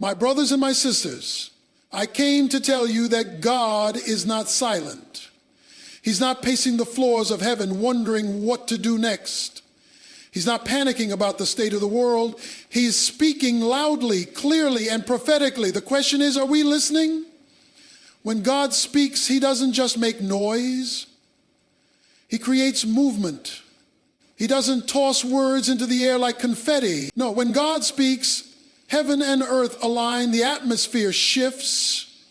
My brothers and my sisters, I came to tell you that God is not silent. He's not pacing the floors of heaven wondering what to do next. He's not panicking about the state of the world. He's speaking loudly, clearly, and prophetically. The question is, are we listening? When God speaks, he doesn't just make noise. He creates movement. He doesn't toss words into the air like confetti. No, when God speaks, heaven and earth align, the atmosphere shifts,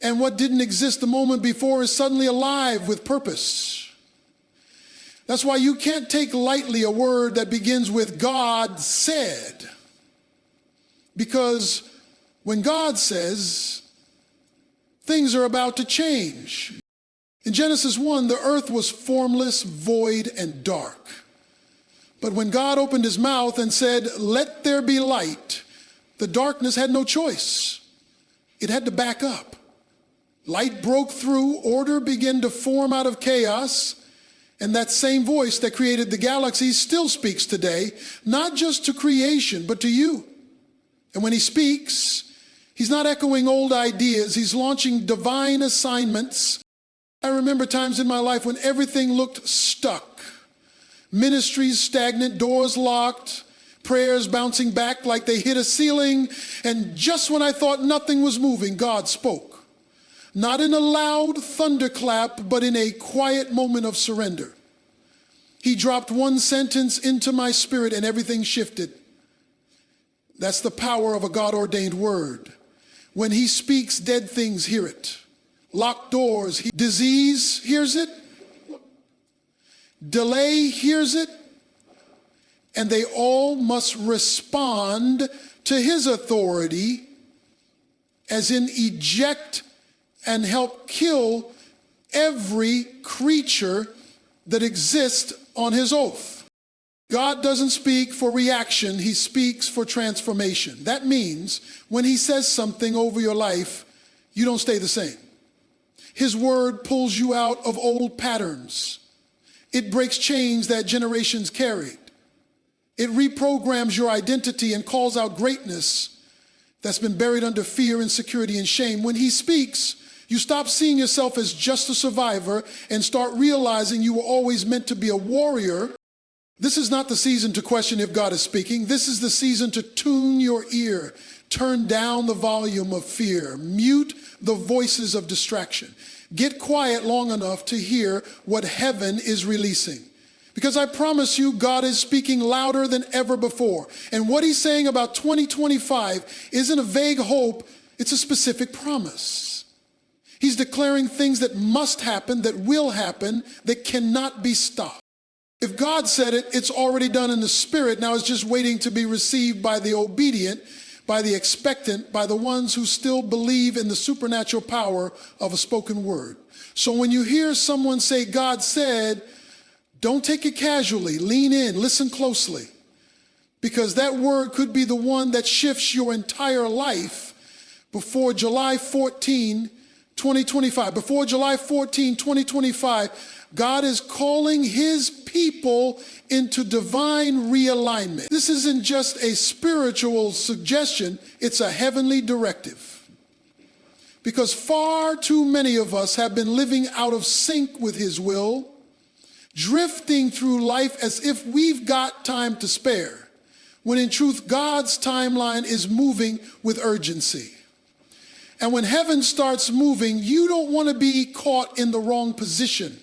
and what didn't exist the moment before is suddenly alive with purpose. That's why you can't take lightly a word that begins with God said. Because when God says, things are about to change. In Genesis 1, the earth was formless, void, and dark. But when God opened his mouth and said, let there be light, the darkness had no choice. It had to back up. Light broke through, order began to form out of chaos, and that same voice that created the galaxies still speaks today, not just to creation, but to you. And when he speaks, he's not echoing old ideas, he's launching divine assignments. I remember times in my life when everything looked stuck. Ministries stagnant, doors locked, prayers bouncing back like they hit a ceiling, and just when I thought nothing was moving, God spoke. Not in a loud thunderclap, but in a quiet moment of surrender. He dropped one sentence into my spirit and everything shifted. That's the power of a God-ordained word. When he speaks, dead things hear it. Locked doors, disease hears it. Delay hears it. And they all must respond to his authority, as in eject and help kill every creature that exists on his oath. God doesn't speak for reaction, he speaks for transformation. That means when he says something over your life, you don't stay the same. His word pulls you out of old patterns. It breaks chains that generations carried. It reprograms your identity and calls out greatness that's been buried under fear, insecurity, and shame. When he speaks, you stop seeing yourself as just a survivor and start realizing you were always meant to be a warrior. This is not the season to question if God is speaking. This is the season to tune your ear, turn down the volume of fear, mute the voices of distraction. Get quiet long enough to hear what heaven is releasing. Because I promise you, God is speaking louder than ever before. And what he's saying about 2025 isn't a vague hope, it's a specific promise. He's declaring things that must happen, that will happen, that cannot be stopped. If God said it, it's already done in the spirit. Now it's just waiting to be received by the obedient, by the expectant, by the ones who still believe in the supernatural power of a spoken word. So when you hear someone say, God said, don't take it casually. Lean in, listen closely. Because that word could be the one that shifts your entire life before July 14, 2025. Before July 14, 2025, God is calling his people into divine realignment. This isn't just a spiritual suggestion, it's a heavenly directive. Because far too many of us have been living out of sync with his will, drifting through life as if we've got time to spare, when in truth, God's timeline is moving with urgency. And when heaven starts moving, you don't want to be caught in the wrong position.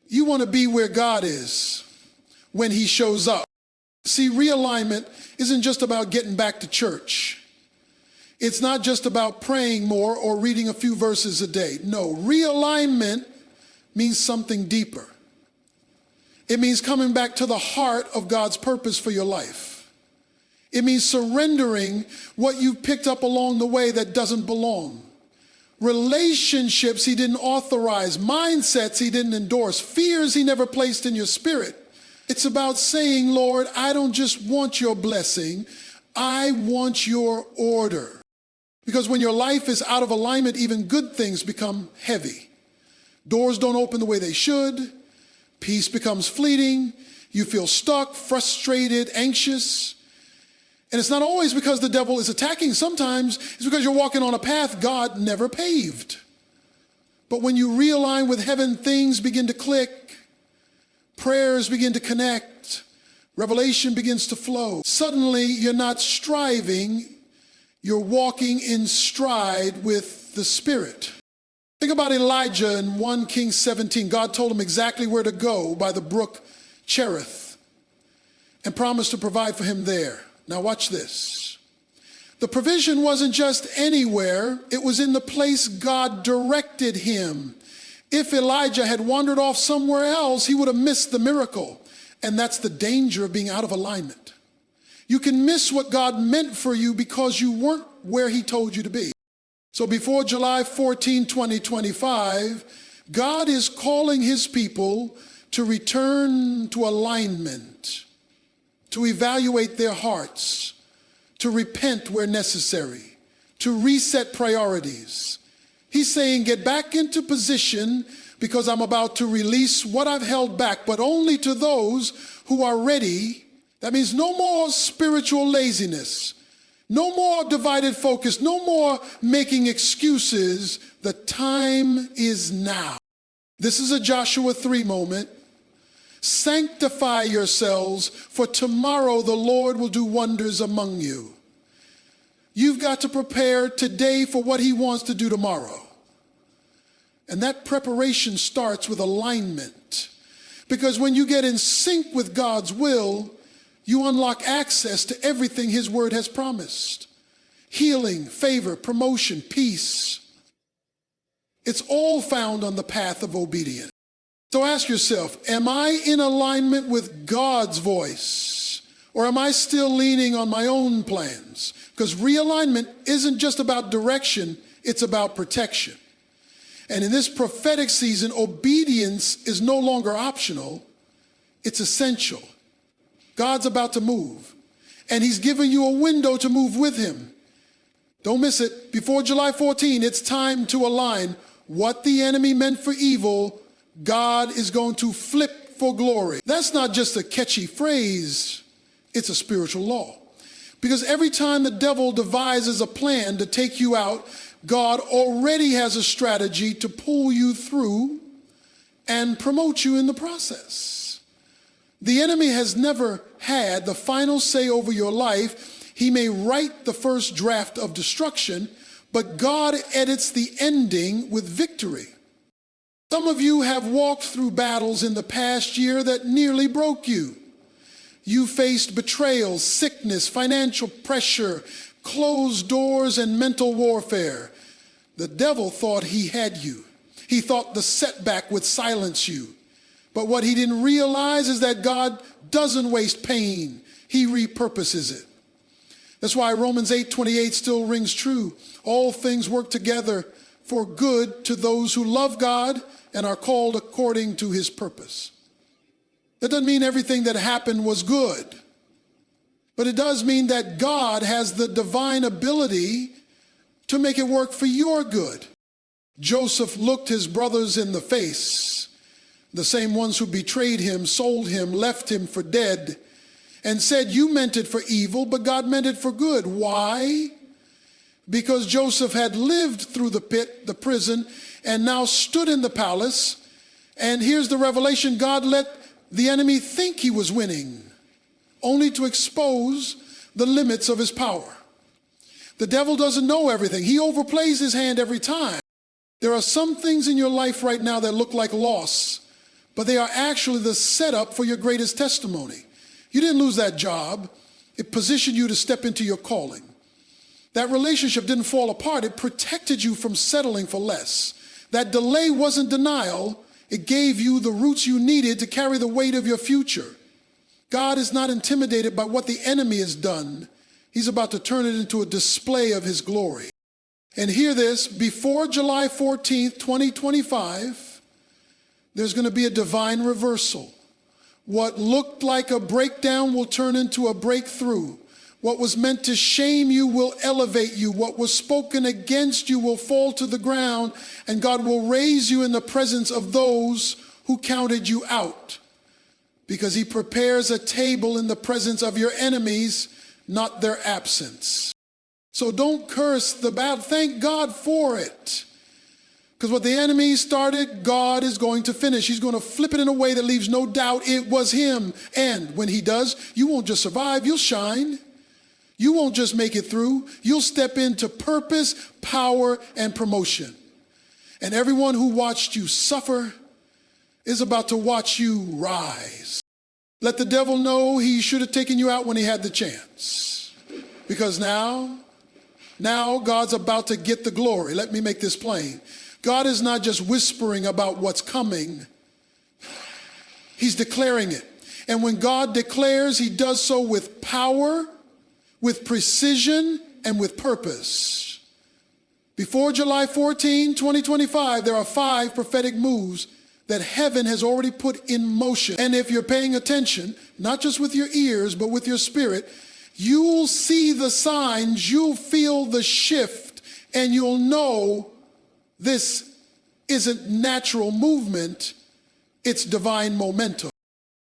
You want to be where God is when he shows up. See, realignment isn't just about getting back to church. It's not just about praying more or reading a few verses a day. No, realignment means something deeper. It means coming back to the heart of God's purpose for your life. It means surrendering what you picked up along the way that doesn't belong. Relationships he didn't authorize, mindsets he didn't endorse, fears he never placed in your spirit. It's about saying, Lord, I don't just want your blessing, I want your order. Because when your life is out of alignment, even good things become heavy. Doors don't open the way they should. Peace becomes fleeting. You feel stuck, frustrated, anxious. And it's not always because the devil is attacking. Sometimes it's because you're walking on a path God never paved. But when you realign with heaven, things begin to click. Prayers begin to connect. Revelation begins to flow. Suddenly, you're not striving. You're walking in stride with the Spirit. Think about Elijah in 1 Kings 17. God told him exactly where to go by the brook Cherith and promised to provide for him there. Now watch this. The provision wasn't just anywhere. It was in the place God directed him. If Elijah had wandered off somewhere else, he would have missed the miracle. And that's the danger of being out of alignment. You can miss what God meant for you because you weren't where he told you to be. So before July 14, 2025, God is calling his people to return to alignment, to evaluate their hearts, to repent where necessary, to reset priorities. He's saying, get back into position because I'm about to release what I've held back, but only to those who are ready. That means no more spiritual laziness, no more divided focus, no more making excuses. The time is now. This is a Joshua 3 moment. Sanctify yourselves, for tomorrow the Lord will do wonders among you. You've got to prepare today for what he wants to do tomorrow. And that preparation starts with alignment. Because when you get in sync with God's will, you unlock access to everything his word has promised. Healing, favor, promotion, peace. It's all found on the path of obedience. So ask yourself, am I in alignment with God's voice? Or am I still leaning on my own plans? Because realignment isn't just about direction, it's about protection. And in this prophetic season, obedience is no longer optional, it's essential. God's about to move, and he's giving you a window to move with him. Don't miss it. Before July 14, it's time to align. What the enemy meant for evil, God is going to flip for glory. That's not just a catchy phrase, it's a spiritual law. Because every time the devil devises a plan to take you out, God already has a strategy to pull you through and promote you in the process. The enemy has never had the final say over your life. He may write the first draft of destruction, but God edits the ending with victory. Some of you have walked through battles in the past year that nearly broke you. You faced betrayal, sickness, financial pressure, closed doors, and mental warfare. The devil thought he had you. He thought the setback would silence you. But what he didn't realize is that God doesn't waste pain. He repurposes it. That's why Romans 8:28 still rings true. All things work together for good to those who love God and are called according to his purpose. That doesn't mean everything that happened was good, but it does mean that God has the divine ability to make it work for your good. Joseph looked his brothers in the face, the same ones who betrayed him, sold him, left him for dead, and said, "You meant it for evil, but God meant it for good." Why? Because Joseph had lived through the pit, the prison, and now stood in the palace. And here's the revelation: God let the enemy think he was winning, only to expose the limits of his power. The devil doesn't know everything. He overplays his hand every time. There are some things in your life right now that look like loss, but they are actually the setup for your greatest testimony. You didn't lose that job. It positioned you to step into your calling. That relationship didn't fall apart. It protected you from settling for less. That delay wasn't denial. It gave you the roots you needed to carry the weight of your future. God is not intimidated by what the enemy has done. He's about to turn it into a display of his glory. And hear this, before July 14th, 2025, there's going to be a divine reversal. What looked like a breakdown will turn into a breakthrough. What was meant to shame you will elevate you. What was spoken against you will fall to the ground, and God will raise you in the presence of those who counted you out. Because he prepares a table in the presence of your enemies, not their absence. So don't curse the battle. Thank God for it. Because what the enemy started, God is going to finish. He's going to flip it in a way that leaves no doubt it was him. And when he does, you won't just survive, you'll shine. You won't just make it through. You'll step into purpose, power, and promotion. And everyone who watched you suffer is about to watch you rise. Let the devil know he should have taken you out when he had the chance. Because now God's about to get the glory. Let me make this plain. God is not just whispering about what's coming. He's declaring it. And when God declares, he does so with power, with precision, and with purpose. Before July 14, 2025, there are 5 prophetic moves that heaven has already put in motion. And if you're paying attention, not just with your ears, but with your spirit, you'll see the signs, you'll feel the shift, and you'll know this isn't natural movement, it's divine momentum.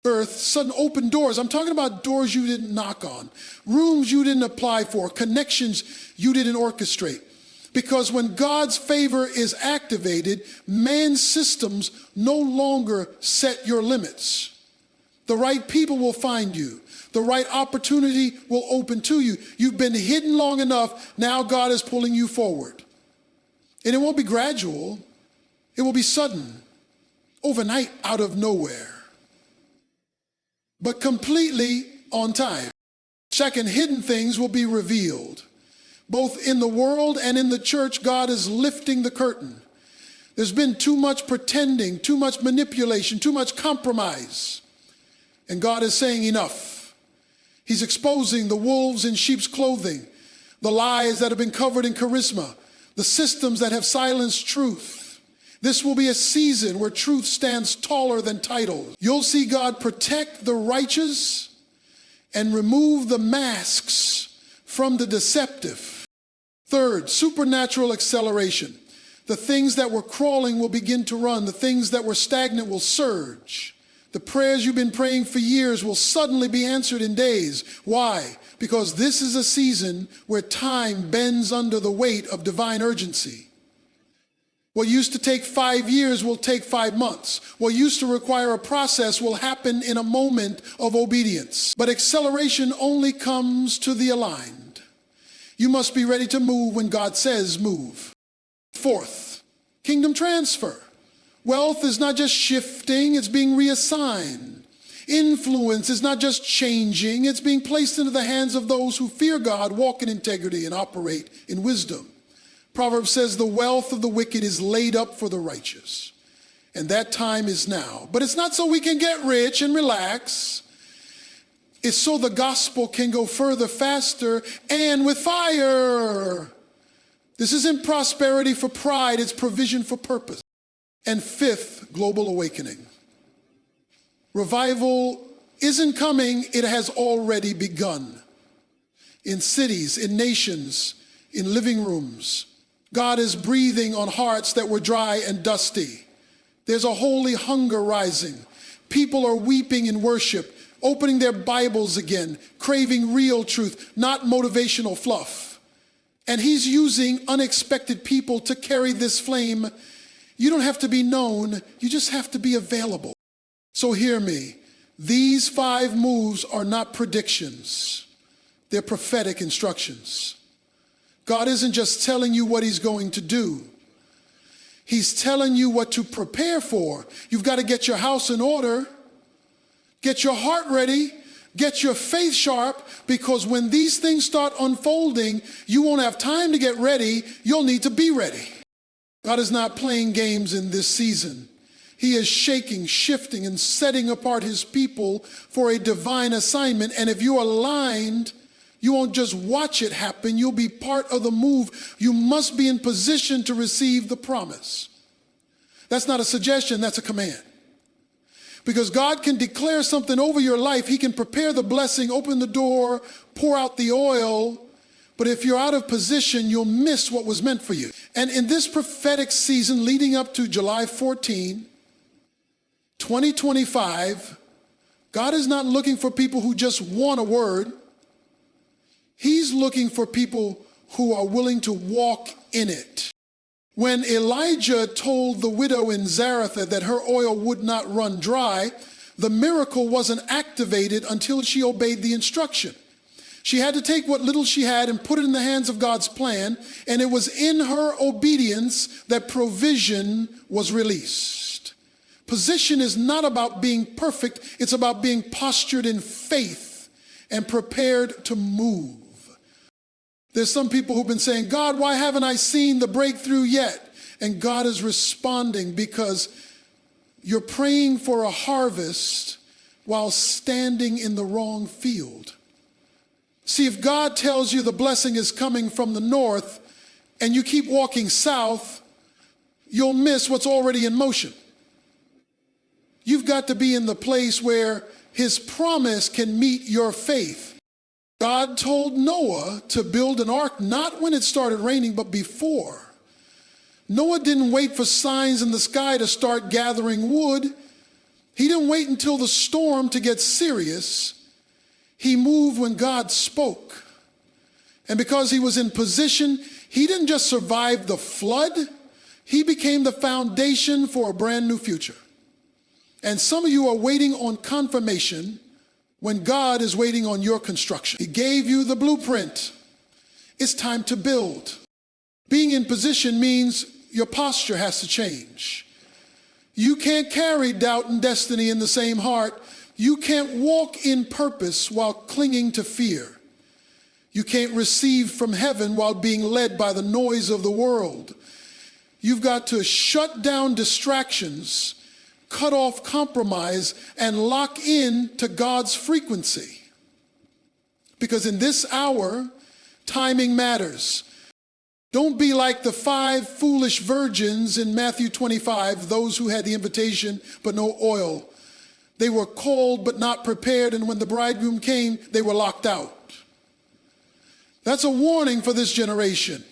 Earth, sudden open doors. I'm talking about doors you didn't knock on, rooms you didn't apply for, connections you didn't orchestrate. Because when God's favor is activated, man's systems no longer set your limits. The right people will find you. The right opportunity will open to you. You've been hidden long enough, now God is pulling you forward. And it won't be gradual, it will be sudden, overnight, out of nowhere, but completely on time. Second, hidden things will be revealed. Both in the world and in the church, God is lifting the curtain. There's been too much pretending, too much manipulation, too much compromise. And God is saying enough. He's exposing the wolves in sheep's clothing, the lies that have been covered in charisma, the systems that have silenced truth. This will be a season where truth stands taller than titles. You'll see God protect the righteous and remove the masks from the deceptive. Third, supernatural acceleration. The things that were crawling will begin to run. The things that were stagnant will surge. The prayers you've been praying for years will suddenly be answered in days. Why? Because this is a season where time bends under the weight of divine urgency. What used to take 5 years will take 5 months. What used to require a process will happen in a moment of obedience. But acceleration only comes to the aligned. You must be ready to move when God says move. Fourth, kingdom transfer. Wealth is not just shifting, it's being reassigned. Influence is not just changing, it's being placed into the hands of those who fear God, walk in integrity, and operate in wisdom. Proverbs says the wealth of the wicked is laid up for the righteous. And that time is now. But it's not so we can get rich and relax. It's so the gospel can go further, faster, and with fire. This isn't prosperity for pride, it's provision for purpose. And fifth, global awakening. Revival isn't coming, it has already begun. In cities, in nations, in living rooms. God is breathing on hearts that were dry and dusty. There's a holy hunger rising. People are weeping in worship, opening their Bibles again, craving real truth, not motivational fluff. And he's using unexpected people to carry this flame. You don't have to be known, you just have to be available. So hear me, these 5 moves are not predictions, they're prophetic instructions. God isn't just telling you what he's going to do. He's telling you what to prepare for. You've got to get your house in order, get your heart ready, get your faith sharp, because when these things start unfolding, you won't have time to get ready, you'll need to be ready. God is not playing games in this season. He is shaking, shifting, and setting apart his people for a divine assignment. And if you're aligned, you won't just watch it happen, you'll be part of the move. You must be in position to receive the promise. That's not a suggestion, that's a command. Because God can declare something over your life. He can prepare the blessing, open the door, pour out the oil. But if you're out of position, you'll miss what was meant for you. And in this prophetic season leading up to July 14, 2025, God is not looking for people who just want a word. He's looking for people who are willing to walk in it. When Elijah told the widow in Zarephath that her oil would not run dry, the miracle wasn't activated until she obeyed the instruction. She had to take what little she had and put it in the hands of God's plan, and it was in her obedience that provision was released. Position is not about being perfect, it's about being postured in faith and prepared to move. There's some people who've been saying, God, why haven't I seen the breakthrough yet? And God is responding because you're praying for a harvest while standing in the wrong field. See, if God tells you the blessing is coming from the north and you keep walking south, you'll miss what's already in motion. You've got to be in the place where his promise can meet your faith. God told Noah to build an ark not when it started raining, but before. Noah didn't wait for signs in the sky to start gathering wood. He didn't wait until the storm to get serious. He moved when God spoke. And because he was in position, he didn't just survive the flood, he became the foundation for a brand new future. And some of you are waiting on confirmation when God is waiting on your construction. He gave you the blueprint. It's time to build. Being in position means your posture has to change. You can't carry doubt and destiny in the same heart. You can't walk in purpose while clinging to fear. You can't receive from heaven while being led by the noise of the world. You've got to shut down distractions, cut off compromise, and lock in to God's frequency. Because in this hour, timing matters. Don't be like the 5 foolish virgins in Matthew 25, those who had the invitation but no oil. They were called but not prepared, and when the bridegroom came, they were locked out. That's a warning for this generation.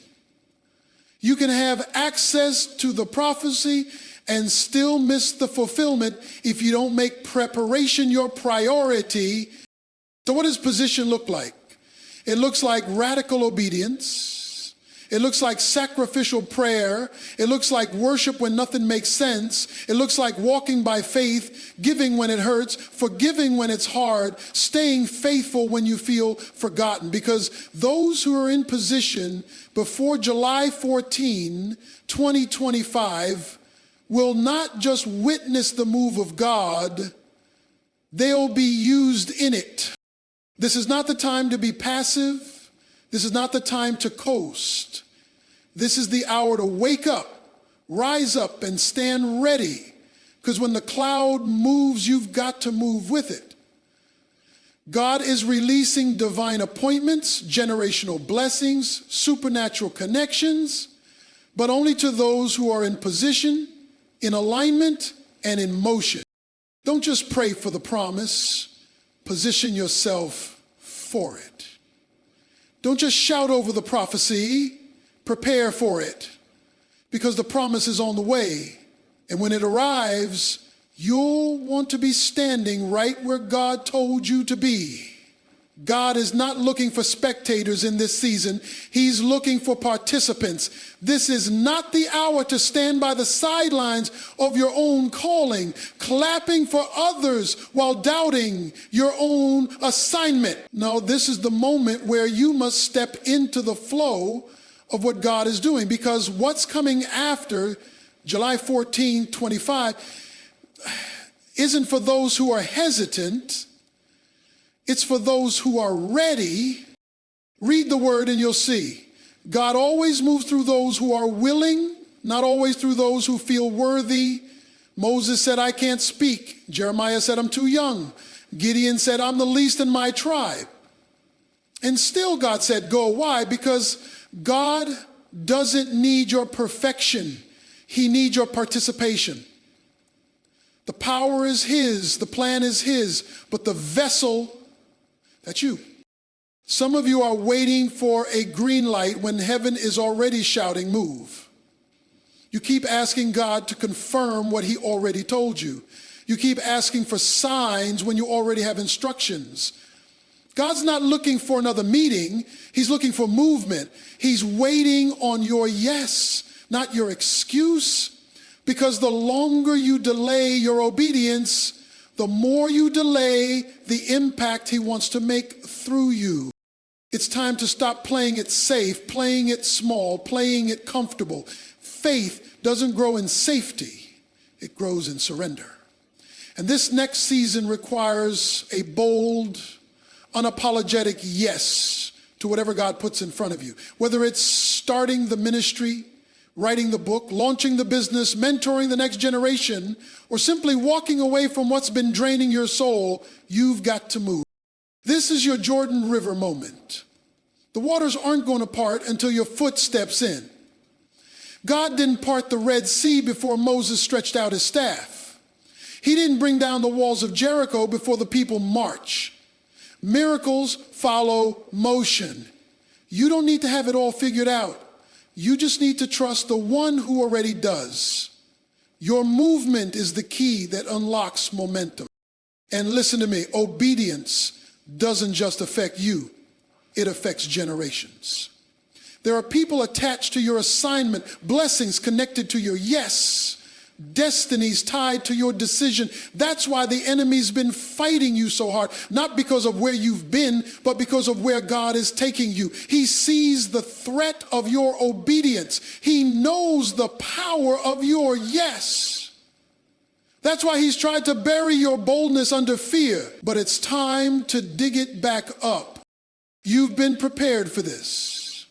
You can have access to the prophecy and still miss the fulfillment if you don't make preparation your priority. So what does position look like? It looks like radical obedience. It looks like sacrificial prayer. It looks like worship when nothing makes sense. It looks like walking by faith, giving when it hurts, forgiving when it's hard, staying faithful when you feel forgotten. Because those who are in position before July 14, 2025, will not just witness the move of God, they'll be used in it. This is not the time to be passive. This is not the time to coast. This is the hour to wake up, rise up, and stand ready. Because when the cloud moves, you've got to move with it. God is releasing divine appointments, generational blessings, supernatural connections, but only to those who are in position, in alignment, and in motion. Don't just pray for the promise, position yourself for it. Don't just shout over the prophecy, prepare for it, because the promise is on the way. And when it arrives, you'll want to be standing right where God told you to be. God is not looking for spectators in this season. He's looking for participants. This is not the hour to stand by the sidelines of your own calling, clapping for others while doubting your own assignment. No, this is the moment where you must step into the flow of what God is doing, because what's coming after July 14, 25 isn't for those who are hesitant. It's for those who are ready. Read the word and you'll see. God always moves through those who are willing, not always through those who feel worthy. Moses said, I can't speak. Jeremiah said, I'm too young. Gideon said, I'm the least in my tribe. And still God said, go. Why? Because God doesn't need your perfection. He needs your participation. The power is his, the plan is his, but the vessel, that's you. Some of you are waiting for a green light when heaven is already shouting, move. You keep asking God to confirm what he already told you. You keep asking for signs when you already have instructions. God's not looking for another meeting. He's looking for movement. He's waiting on your yes, not your excuse. Because the longer you delay your obedience, the more you delay the impact he wants to make through you. It's time to stop playing it safe, playing it small, playing it comfortable. Faith doesn't grow in safety. It grows in surrender. And this next season requires a bold, unapologetic yes to whatever God puts in front of you. Whether it's starting the ministry, writing the book, launching the business, mentoring the next generation, or simply walking away from what's been draining your soul, you've got to move. This is your Jordan River moment. The waters aren't going to part until your foot steps in. God didn't part the Red Sea before Moses stretched out his staff. He didn't bring down the walls of Jericho before the people march. Miracles follow motion. You don't need to have it all figured out. You just need to trust the one who already does. Your movement is the key that unlocks momentum. And listen to me, obedience doesn't just affect you, it affects generations. There are people attached to your assignment, blessings connected to your yes, destinies tied to your decision. That's why the enemy's been fighting you so hard, not because of where you've been, but because of where God is taking you. He sees the threat of your obedience. He knows the power of your yes. That's why he's tried to bury your boldness under fear, but it's time to dig it back up. You've been prepared for this.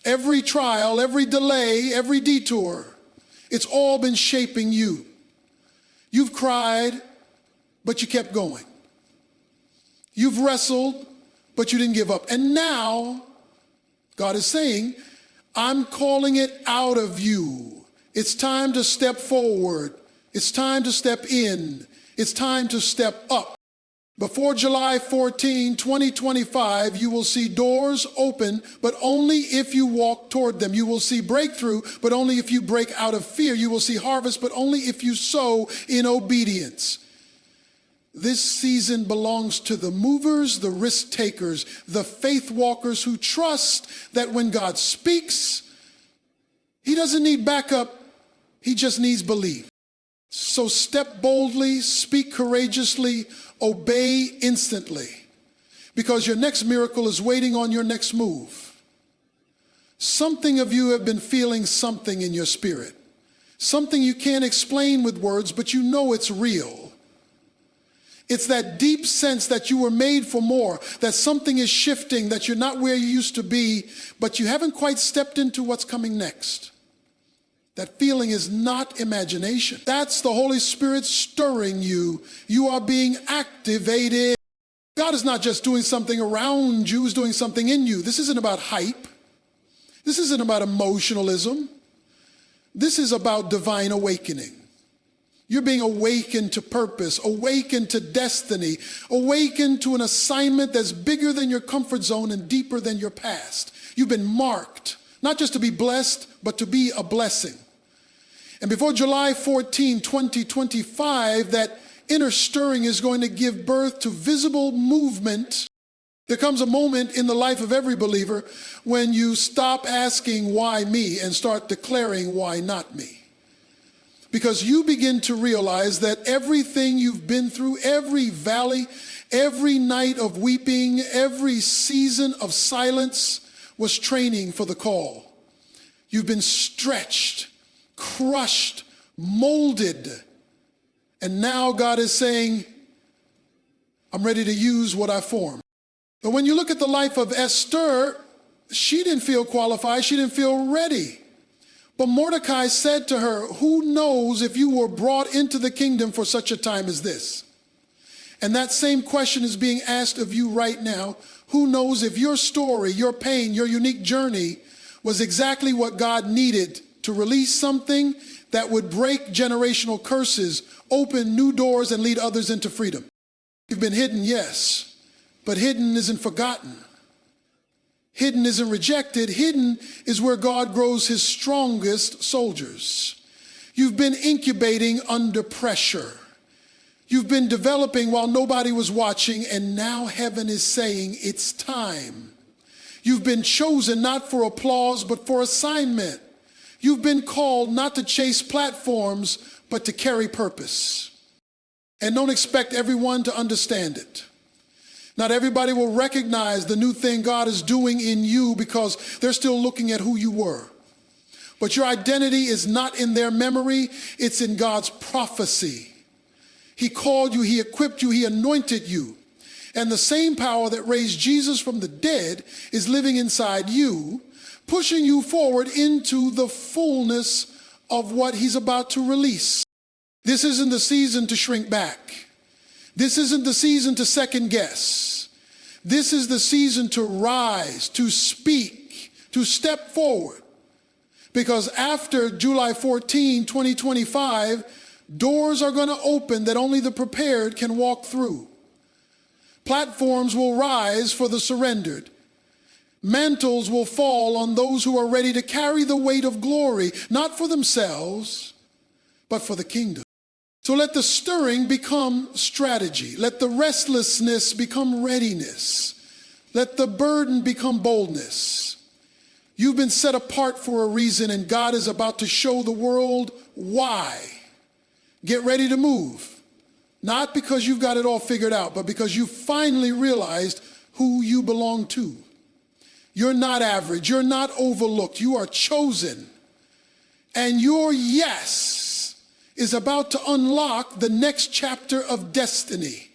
Every trial, every delay, every detour, it's all been shaping you. You've cried, but you kept going. You've wrestled, but you didn't give up. And now, God is saying, I'm calling it out of you. It's time to step forward. It's time to step in. It's time to step up. Before July 14, 2025, you will see doors open, but only if you walk toward them. You will see breakthrough, but only if you break out of fear. You will see harvest, but only if you sow in obedience. This season belongs to the movers, the risk takers, the faith walkers who trust that when God speaks, he doesn't need backup, he just needs belief. So step boldly, speak courageously, obey instantly, because your next miracle is waiting on your next move. Something of you have been feeling something in your spirit, something you can't explain with words, but you know it's real. It's that deep sense that you were made for more, that something is shifting, that you're not where you used to be, but you haven't quite stepped into what's coming next. That feeling is not imagination. That's the Holy Spirit stirring you. You are being activated. God is not just doing something around you, he's doing something in you. This isn't about hype. This isn't about emotionalism. This is about divine awakening. You're being awakened to purpose, awakened to destiny, awakened to an assignment that's bigger than your comfort zone and deeper than your past. You've been marked, not just to be blessed, but to be a blessing. And before July 14, 2025, that inner stirring is going to give birth to visible movement. There comes a moment in the life of every believer when you stop asking why me and start declaring why not me. Because you begin to realize that everything you've been through, every valley, every night of weeping, every season of silence was training for the call. You've been stretched, crushed, molded. And now God is saying, I'm ready to use what I formed. But when you look at the life of Esther, she didn't feel qualified. She didn't feel ready. But Mordecai said to her, who knows if you were brought into the kingdom for such a time as this? And that same question is being asked of you right now. Who knows if your story, your pain, your unique journey was exactly what God needed to release something that would break generational curses, open new doors, and lead others into freedom. You've been hidden, yes, but hidden isn't forgotten. Hidden isn't rejected. Hidden is where God grows his strongest soldiers. You've been incubating under pressure. You've been developing while nobody was watching, and now heaven is saying it's time. You've been chosen not for applause, but for assignment. You've been called not to chase platforms, but to carry purpose. And don't expect everyone to understand it. Not everybody will recognize the new thing God is doing in you because they're still looking at who you were. But your identity is not in their memory, it's in God's prophecy. He called you, he equipped you, he anointed you. And the same power that raised Jesus from the dead is living inside you, pushing you forward into the fullness of what he's about to release. This isn't the season to shrink back. This isn't the season to second guess. This is the season to rise, to speak, to step forward. Because after July 14, 2025, doors are going to open that only the prepared can walk through. Platforms will rise for the surrendered. Mantles will fall on those who are ready to carry the weight of glory, not for themselves, but for the kingdom. So let the stirring become strategy. Let the restlessness become readiness. Let the burden become boldness. You've been set apart for a reason, and God is about to show the world why. Get ready to move. Not because you've got it all figured out, but because you finally realized who you belong to. You're not average. You're not overlooked. You are chosen. And your yes is about to unlock the next chapter of destiny.